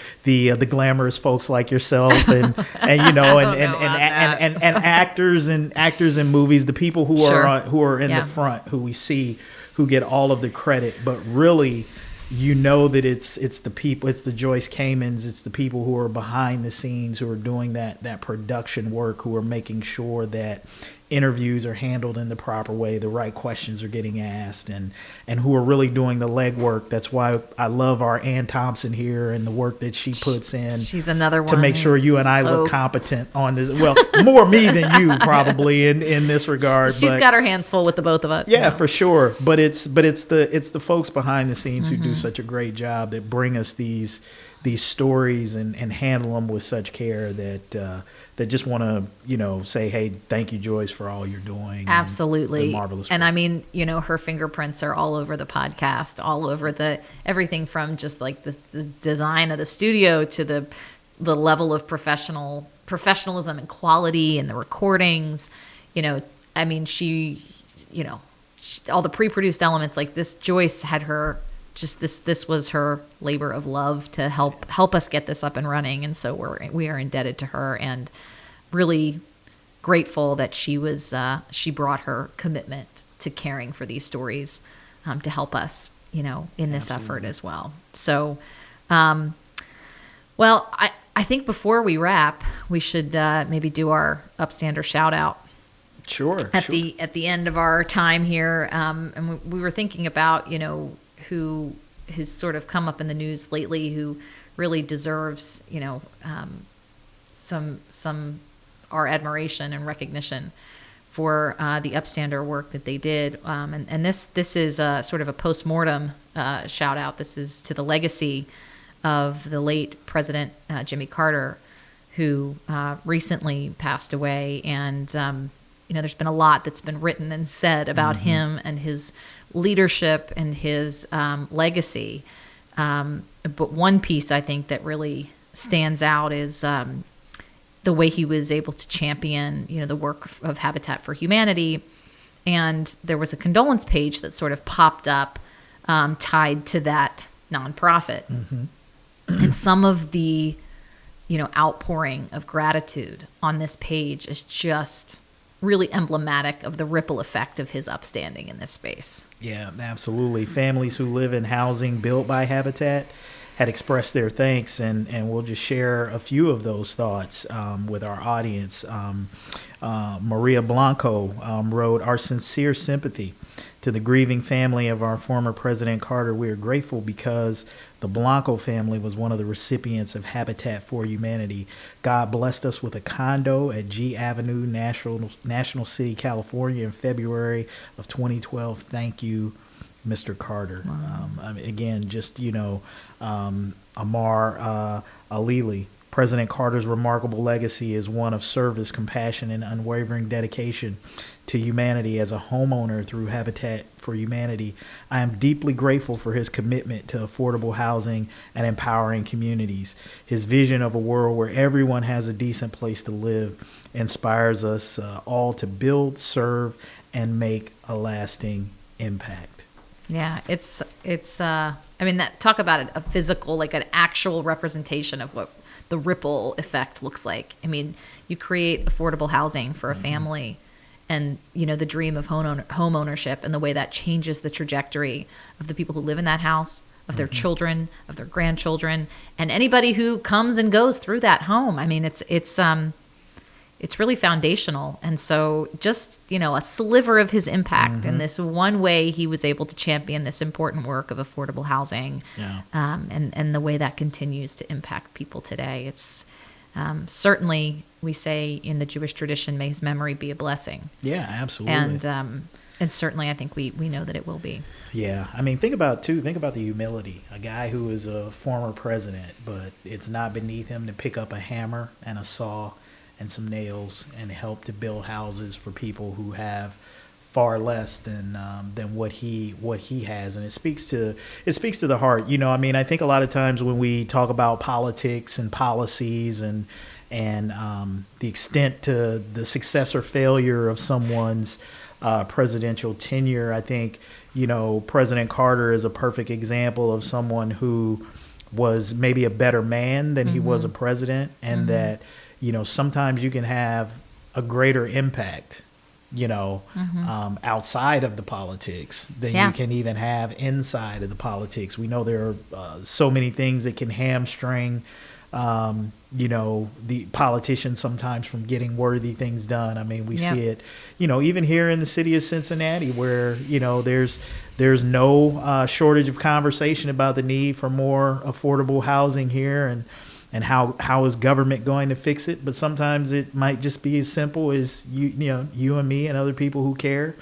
[SPEAKER 1] glamorous folks like yourself and you know, and actors in movies, the people who
[SPEAKER 3] Sure.
[SPEAKER 1] are in
[SPEAKER 3] Yeah.
[SPEAKER 1] the front, who we see, who get all of the credit, but really, you know that it's the people, it's the Joyce Kamens, it's the people who are behind the scenes, who are doing that production work, who are making sure that interviews are handled in the proper way, the right questions are getting asked, and who are really doing the legwork. That's why I love our Ann Thompson here and the work that she puts in.
[SPEAKER 3] She's another one
[SPEAKER 1] to make sure you and I
[SPEAKER 3] so-
[SPEAKER 1] look competent on this. Well, more me than you probably in this regard.
[SPEAKER 3] She's
[SPEAKER 1] but
[SPEAKER 3] got her hands full with the both of us.
[SPEAKER 1] yeah,
[SPEAKER 3] you know.
[SPEAKER 1] for sure. But it's the folks behind the scenes who do such a great job that bring us these stories and handle them with such care that just want to, you know, say, hey, thank you, Joyce, for all you're doing.
[SPEAKER 3] Absolutely.
[SPEAKER 1] And marvelous
[SPEAKER 3] And
[SPEAKER 1] work.
[SPEAKER 3] I mean, you know, her fingerprints are all over the podcast, all over everything from just like the design of the studio to the level of professionalism and quality and the recordings. You know, I mean, all the pre-produced elements like this, Joyce had her just this was her labor of love to help us get this up and running, and so we are indebted to her and really grateful that she brought her commitment to caring for these stories to help us, you know, in this effort as well. So, well, I think before we wrap, we should maybe do our Upstander shout out.
[SPEAKER 1] Sure.
[SPEAKER 3] At the end of our time here, and we were thinking about, you know, who has sort of come up in the news lately, who really deserves, you know, some our admiration and recognition for the Upstander work that they did. And this is sort of a postmortem shout out. This is to the legacy of the late President Jimmy Carter, who recently passed away. And you know, there's been a lot that's been written and said about him and his leadership and his legacy. But one piece I think that really stands out is the way he was able to champion, you know, the work of Habitat for Humanity. And there was a condolence page that sort of popped up tied to that nonprofit. And some of the, you know, outpouring of gratitude on this page is just really emblematic of the ripple effect of his upstanding in this space.
[SPEAKER 1] Yeah, absolutely. Families who live in housing built by Habitat had expressed their thanks, and we'll just share a few of those thoughts with our audience. Maria Blanco wrote, "Our sincere sympathy to the grieving family of our former President Carter. We are grateful because the Blanco family was one of the recipients of Habitat for Humanity. God blessed us with a condo at G Avenue, National City, California in February of 2012. Thank you, Mr. Carter." Again, just, you know, Amar Alili. President Carter's remarkable legacy is one of service, compassion, and unwavering dedication to humanity. As a homeowner through Habitat for Humanity, I am deeply grateful for his commitment to affordable housing and empowering communities. His vision of a world where everyone has a decent place to live inspires us all to build, serve, and make a lasting impact.
[SPEAKER 3] Yeah, it's I mean, that talk about a physical, like an actual representation of what the ripple effect looks like. I mean, you create affordable housing for a family, and, you know, the dream of home ownership and the way that changes the trajectory of the people who live in that house, of their children, of their grandchildren, and anybody who comes and goes through that home. I mean, it's it's really foundational. And so just, a sliver of his impact in this one way he was able to champion this important work of affordable housing, and the way that continues to impact people today. It's certainly, we say in the Jewish tradition, may his memory be a blessing.
[SPEAKER 1] Yeah, absolutely.
[SPEAKER 3] And certainly I think we know that it will be.
[SPEAKER 1] Yeah, I mean, think about the humility. A guy who is a former president, but it's not beneath him to pick up a hammer and a saw and some nails and help to build houses for people who have far less than what he has. And it speaks to the heart. I mean, I think a lot of times when we talk about politics and policies and the extent to the success or failure of someone's presidential tenure, I think, President Carter is a perfect example of someone who was maybe a better man than he was a president, and that, sometimes you can have a greater impact, outside of the politics than you can even have inside of the politics. We know there are so many things that can hamstring the politicians sometimes from getting worthy things done. I mean, we see it, even here in the city of Cincinnati, where, there's no shortage of conversation about the need for more affordable housing here, and how is government going to fix it? But sometimes it might just be as simple as you and me and other people who care,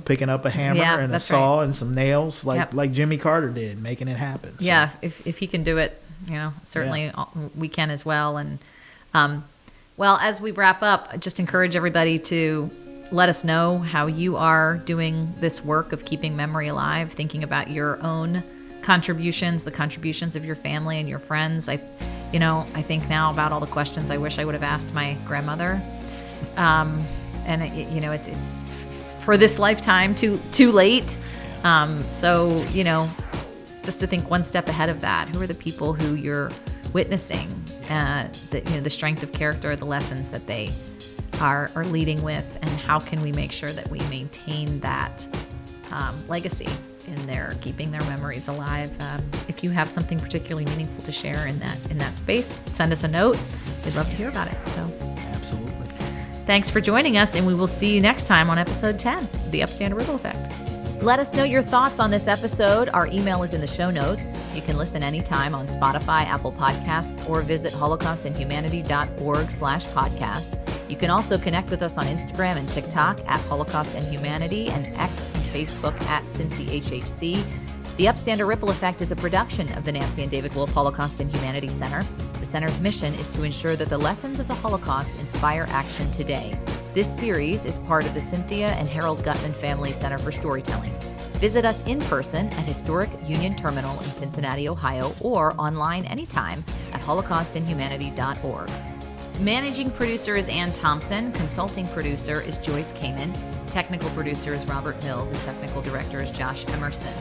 [SPEAKER 1] picking up a hammer and a saw and some nails, like Jimmy Carter did, making it happen. So.
[SPEAKER 3] Yeah, if he can do it, certainly we can as well. And well, as we wrap up, I just encourage everybody to let us know how you are doing this work of keeping memory alive, thinking about your own contributions, the contributions of your family and your friends. I think now about all the questions I wish I would have asked my grandmother. And it's for this lifetime too late. So, just to think one step ahead of that, who are the people who you're witnessing, the strength of character, the lessons that they are leading with, and how can we make sure that we maintain that legacy in keeping their memories alive. If you have something particularly meaningful to share in that space, send us a note. We'd love to hear about it. So,
[SPEAKER 1] absolutely.
[SPEAKER 3] Thanks for joining us, and we will see you next time on episode 10, The Upstander Ripple Effect. Let us know your thoughts on this episode. Our email is in the show notes. You can listen anytime on Spotify, Apple Podcasts, or visit holocaustandhumanity.org/podcast. You can also connect with us on Instagram and TikTok at Holocaust and Humanity, and X and Facebook at CincyHHC. The Upstander Ripple Effect is a production of the Nancy and David Wolf Holocaust and Humanity Center. The center's mission is to ensure that the lessons of the Holocaust inspire action today. This series is part of the Cynthia and Harold Gutman Family Center for Storytelling. Visit us in person at Historic Union Terminal in Cincinnati, Ohio, or online anytime at holocaustandhumanity.org. Managing producer is Ann Thompson. Consulting producer is Joyce Kamen. Technical producer is Robert Mills, and technical director is Josh Emerson.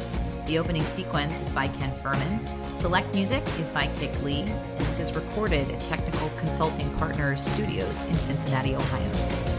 [SPEAKER 3] The opening sequence is by Ken Furman. Select music is by Kick Lee, and this is recorded at Technical Consulting Partners Studios in Cincinnati, Ohio.